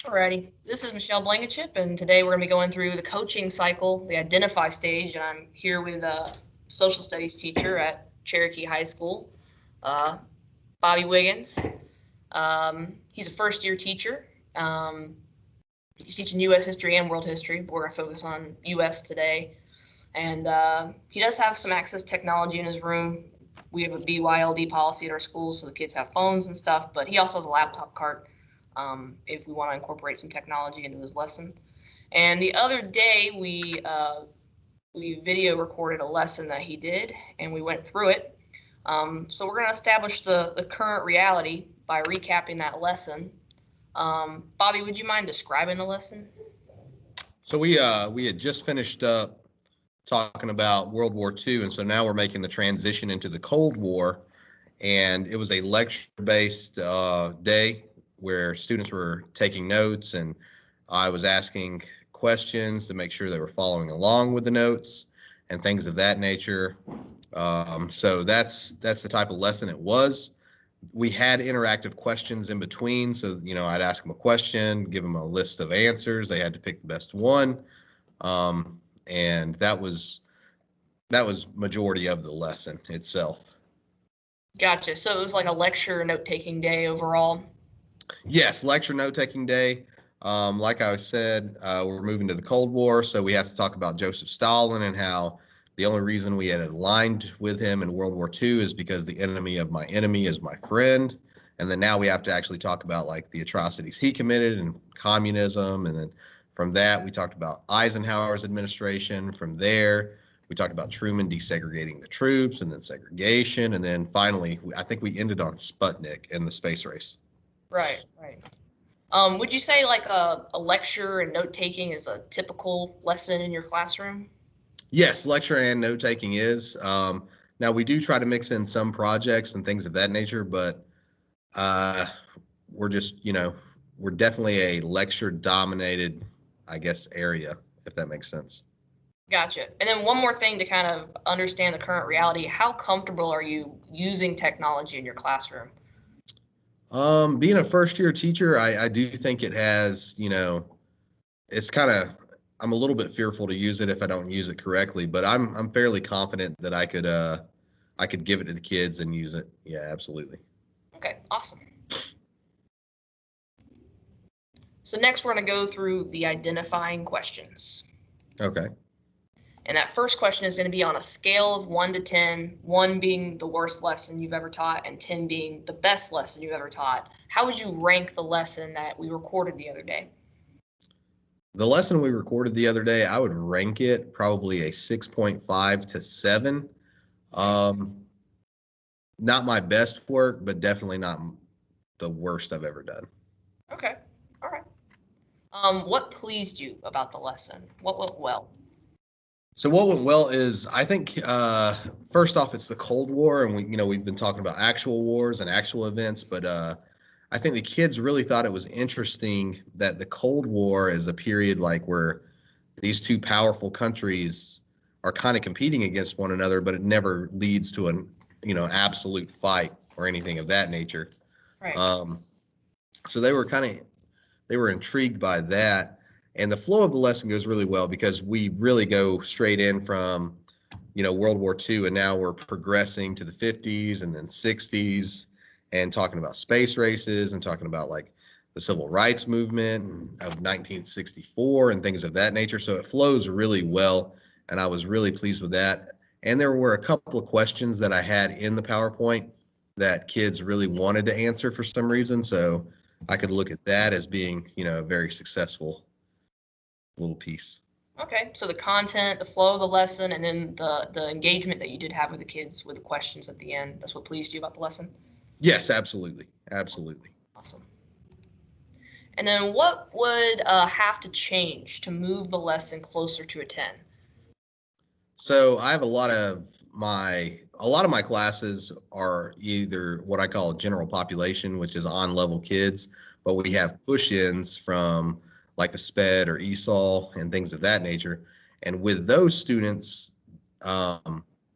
Alrighty, this is Michelle Blankenship, and today we're going to be going through the coaching cycle, the identify stage, and I'm here with a social studies teacher at Cherokee High School, uh, Bobby Wiggins. He's a first-year teacher. He's teaching U.S. history and world history, but we're going to focus on U.S. today. And he does have some access technology in his room. We have a BYLD policy at our school, so the kids have phones and stuff, but he also has a laptop cart if we want to incorporate some technology into his lesson. And the other day, we video recorded a lesson that he did, and we went through it. So we're going to establish the current reality by recapping that lesson. Bobby, would you mind describing the lesson? So we had just finished up talking about World War II, and so now we're making the transition into the Cold War. And it was a lecture-based day where students were taking notes, and I was asking questions to make sure they were following along with the notes and things of that nature. So that's the type of lesson it was. We had interactive questions in between. So, I'd ask them a question, give them a list of answers. They had to pick the best one. And that was majority of the lesson itself. Gotcha. So it was like a lecture note-taking day overall? Yes, lecture note-taking day. Like I said, we're moving to the Cold War, so we have to talk about Joseph Stalin and how the only reason we had aligned with him in World War II is because the enemy of my enemy is my friend. And then now we have to actually talk about like the atrocities he committed and communism. And then from that, we talked about Eisenhower's administration. From there, we talked about Truman desegregating the troops and then segregation. And then finally, I think we ended on Sputnik and the space race. Right. Would you say like a lecture and note-taking is a typical lesson in your classroom? Yes, lecture and note-taking is. Now, we do try to mix in some projects and things of that nature, but we're just, we're definitely a lecture-dominated, I guess, area, if that makes sense. Gotcha. And then one more thing to kind of understand the current reality, how comfortable are you using technology in your classroom? Being a first-year teacher, I do think it has, it's kind of, I'm a little bit fearful to use it if I don't use it correctly, but I'm fairly confident that I could give it to the kids and use it. Yeah, absolutely. Okay, awesome. So next we're going to go through the identifying questions. Okay. And that first question is going to be on a scale of 1 to 10, 1 being the worst lesson you've ever taught and 10 being the best lesson you've ever taught. How would you rank the lesson that we recorded the other day? The lesson we recorded the other day, I would rank it probably a 6.5 to 7. Not my best work, but definitely not the worst I've ever done. Okay, all right. What pleased you about the lesson? What went well? So what went well is, I think, first off, it's the Cold War, and we've been talking about actual wars and actual events, but I think the kids really thought it was interesting that the Cold War is a period like where these two powerful countries are kind of competing against one another, but it never leads to an absolute fight or anything of that nature. Right. So they were intrigued by that. And the flow of the lesson goes really well because we really go straight in from, World War II, and now we're progressing to the 50s and then 60s and talking about space races and talking about like the civil rights movement of 1964 and things of that nature. So it flows really well, and I was really pleased with that. And there were a couple of questions that I had in the PowerPoint that kids really wanted to answer for some reason. So I could look at that as being, a very successful little piece. Okay, so the content, the flow of the lesson, and then the engagement that you did have with the kids with the questions at the end, that's what pleased you about the lesson? Yes, absolutely. Absolutely. Awesome. And then what would have to change to move the lesson closer to a 10? So I have a lot of my classes are either what I call general population, which is on level kids, but we have push-ins from like a SPED or ESOL and things of that nature. And with those students,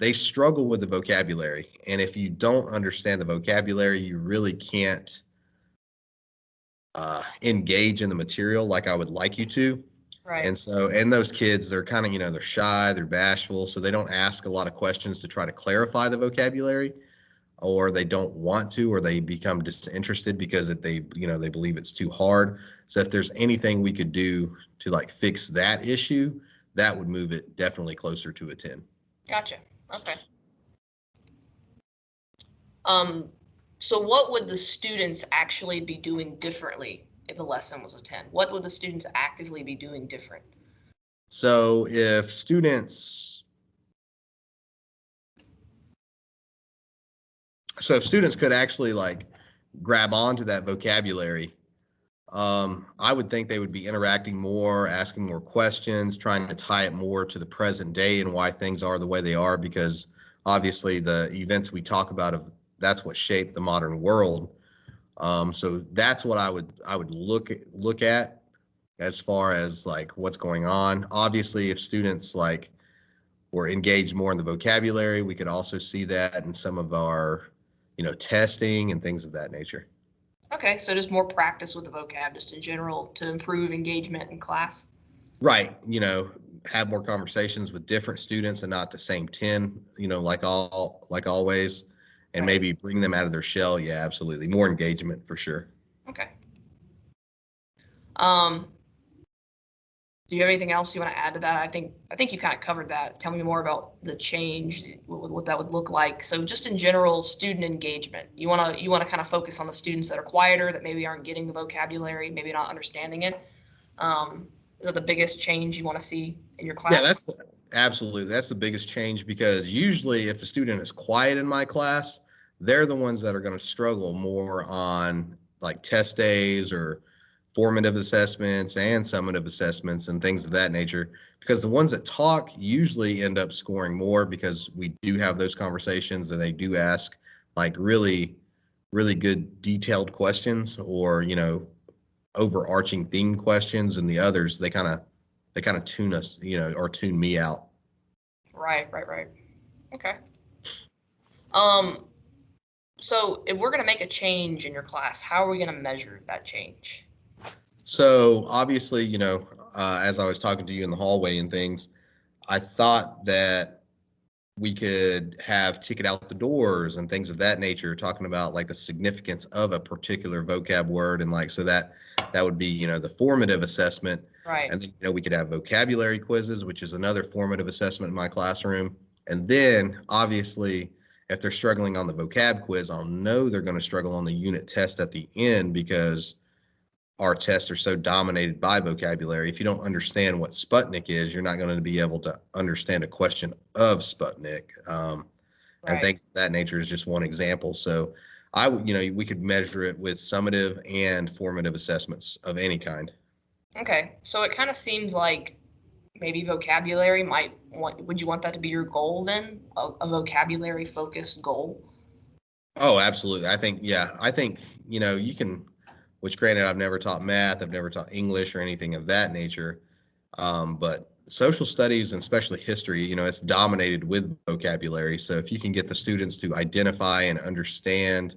they struggle with the vocabulary. And if you don't understand the vocabulary, you really can't engage in the material like I would like you to. Right. And so, and those kids, they're kind of, they're shy, they're bashful, so they don't ask a lot of questions to try to clarify the vocabulary, or they don't want to, or they become disinterested because they believe it's too hard. So if there's anything we could do to like fix that issue, that would move it definitely closer to a 10. Gotcha. Okay. So what would the students actually be doing differently if a lesson was a 10? What would the students actively be doing different? So if students could actually like grab onto that vocabulary, I would think they would be interacting more, asking more questions, trying to tie it more to the present day and why things are the way they are, because obviously the events we talk about, that's what shaped the modern world. So that's what I would look at as far as like what's going on. Obviously, if students like were engaged more in the vocabulary, we could also see that in some of our, testing and things of that nature. Okay, so just more practice with the vocab, just in general, to improve engagement in class. Right. Have more conversations with different students and not the same 10, like always, and Right. maybe bring them out of their shell. Yeah, absolutely. More engagement for sure. Okay. Um, do you have anything else you want to add to that? I think you kind of covered that. Tell me more about the change, what that would look like. So just in general, student engagement. You want to kind of focus on the students that are quieter, that maybe aren't getting the vocabulary, maybe not understanding it. Is that the biggest change you want to see in your Yeah, class? absolutely. That's the biggest change, because usually if a student is quiet in my class, they're the ones that are going to struggle more on like test days or formative assessments and summative assessments and things of that nature, because the ones that talk usually end up scoring more, because we do have those conversations and they do ask like really, really good detailed questions, or, overarching theme questions, and the others, they kind of tune us, or tune me out. Right. Okay. Um, so if we're gonna make a change in your class, how are we gonna measure that change? So obviously, as I was talking to you in the hallway and things, I thought that we could have ticket out the doors and things of that nature, talking about like the significance of a particular vocab word, and like, so that would be, the formative assessment. Right. And then, we could have vocabulary quizzes, which is another formative assessment in my classroom. And then obviously, if they're struggling on the vocab quiz, I'll know they're going to struggle on the unit test at the end, because our tests are so dominated by vocabulary. If you don't understand what Sputnik is, you're not going to be able to understand a question of Sputnik. And Right. things of that nature is just one example. So we could measure it with summative and formative assessments of any kind. Okay. So it kind of seems like maybe vocabulary would you want that to be your goal then? A vocabulary focused goal? Oh, absolutely. I think, you can, which granted, I've never taught math, I've never taught English or anything of that nature. But social studies, and especially history, it's dominated with vocabulary. So if you can get the students to identify and understand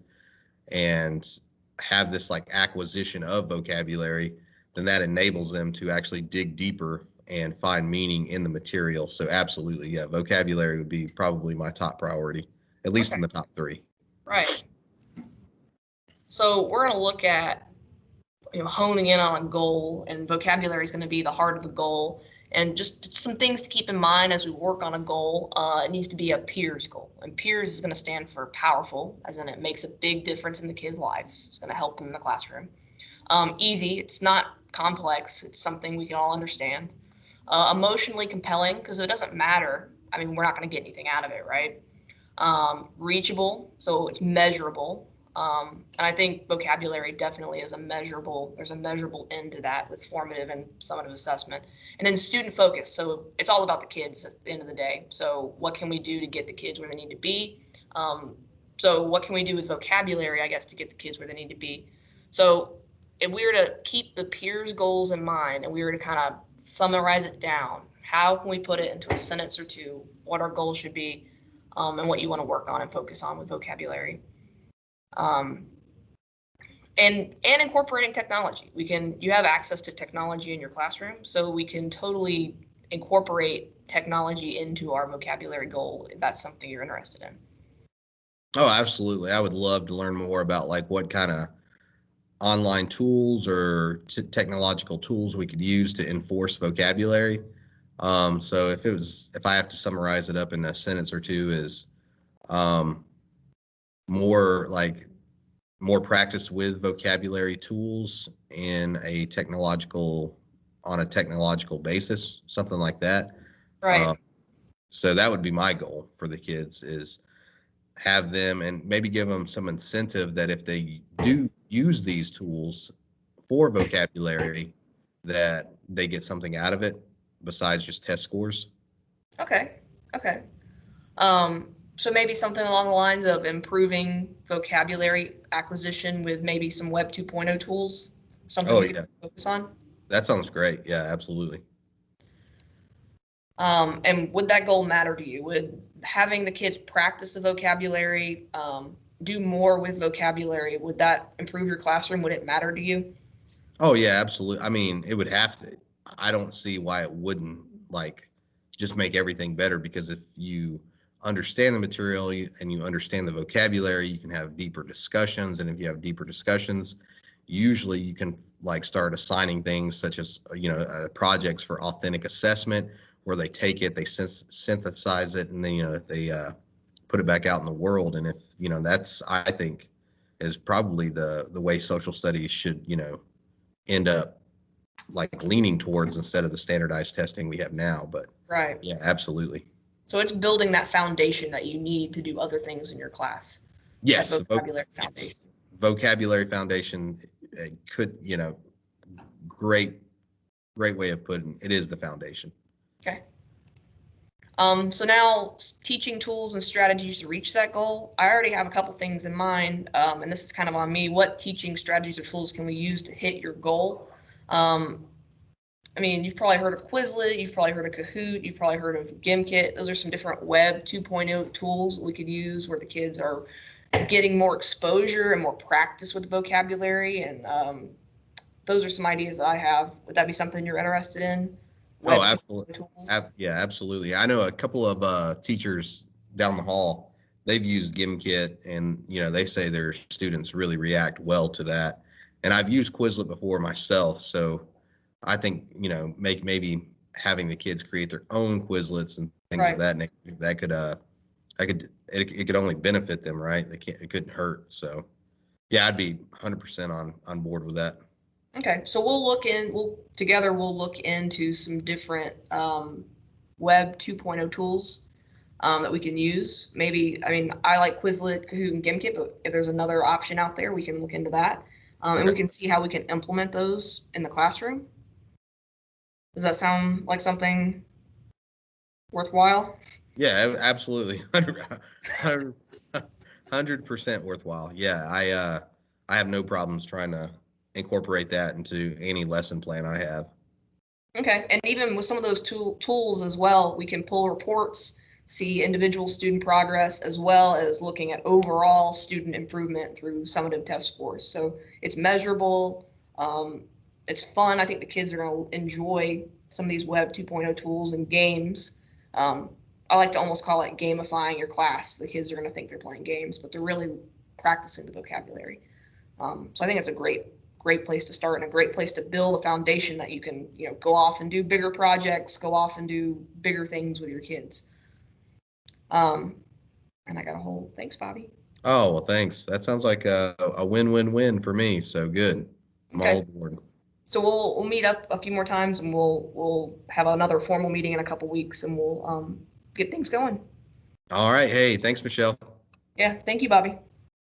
and have this like acquisition of vocabulary, then that enables them to actually dig deeper and find meaning in the material. So absolutely, yeah, vocabulary would be probably my top priority, at least Okay. in the top 3. Right. So we're going to look at honing in on a goal, and vocabulary is going to be the heart of the goal. And just some things to keep in mind as we work on a goal. It needs to be a peers goal, and peers is going to stand for powerful, as in it makes a big difference in the kids' lives. It's going to help them in the classroom. Easy, it's not complex. It's something we can all understand. Emotionally compelling, because it doesn't matter. I mean, we're not going to get anything out of it, right? Reachable, so it's measurable. And I think vocabulary definitely is there's a measurable end to that with formative and summative assessment. And then student focus, so it's all about the kids at the end of the day. So what can we do to get the kids where they need to be? So what can we do with vocabulary, I guess, to get the kids where they need to be? So if we were to keep the peers' goals in mind and we were to kind of summarize it down, how can we put it into a sentence or two, what our goals should be, and what you want to work on and focus on with vocabulary? Um, and incorporating technology. You have access to technology in your classroom, so we can totally incorporate technology into our vocabulary goal if that's something you're interested in. Oh, absolutely. I would love to learn more about like what kind of online tools or technological tools we could use to enforce vocabulary. So if I have to summarize it up in a sentence or two, is um, more like more practice with vocabulary tools on a technological basis, something like that. Right. So that would be my goal for the kids, is have them and maybe give them some incentive that if they do use these tools for vocabulary, that they get something out of it besides just test scores. Okay. Okay. So maybe something along the lines of improving vocabulary acquisition with maybe some Web 2.0 tools, something Oh we yeah, can focus on. that sounds great. Yeah, absolutely. And would that goal matter to you? Would having the kids practice the vocabulary, do more with vocabulary, would that improve your classroom? Would it matter to you? Oh yeah, absolutely. I mean, it would have to. I don't see why it wouldn't, like, just make everything better, because if you understand the material and you understand the vocabulary, you can have deeper discussions, and if you have deeper discussions, usually you can like start assigning things such as projects for authentic assessment, where they take it, they synthesize it, and then they put it back out in the world. And if that's, I think, is probably the way social studies should end up like leaning towards, instead of the standardized testing we have now. But Right. yeah, absolutely. So it's building that foundation that you need to do other things in your class. That Yes, vocabulary foundation. yes. Vocabulary foundation could, great, great way of putting it, is the foundation. Okay. So now teaching tools and strategies to reach that goal. I already have a couple things in mind, and this is kind of on me. What teaching strategies or tools can we use to hit your goal? I mean, you've probably heard of Quizlet, you've probably heard of Kahoot, you've probably heard of GimKit. Those are some different Web 2.0 tools that we could use where the kids are getting more exposure and more practice with vocabulary. And those are some ideas that I have. Would that be something you're interested in? Oh, Web absolutely. tools? Yeah, absolutely. I know a couple of teachers down the hall. They've used GimKit, and they say their students really react well to that. And I've used Quizlet before myself, so I think maybe having the kids create their own Quizlets and things Right. of that nature, that could it could only benefit them, right? It couldn't hurt. So yeah, I'd be 100% on board with that. Okay, so we'll look into some different Web 2.0 tools that we can use. Maybe, I mean, I like Quizlet, Kahoot, and GimKit, but if there's another option out there, we can look into that. And we can see how we can implement those in the classroom. Does that sound like something worthwhile? Yeah, absolutely. 100% worthwhile. Yeah, I have no problems trying to incorporate that into any lesson plan I have. Okay, and even with some of those tools as well, we can pull reports, see individual student progress, as well as looking at overall student improvement through summative test scores. So it's measurable, it's fun. I think the kids are going to enjoy some of these Web 2.0 tools and games. I like to almost call it gamifying your class. The kids are going to think they're playing games, but they're really practicing the vocabulary. So I think it's a great place to start and a great place to build a foundation that you can go off and do bigger projects, go off and do bigger things with your kids. And I got a whole thanks, Bobby. Oh, well, thanks. That sounds like a win-win-win for me. So good. I'm all aboard. So we'll meet up a few more times, and we'll have another formal meeting in a couple weeks, and we'll get things going. All right. Hey, thanks, Michelle. Yeah, thank you, Bobby.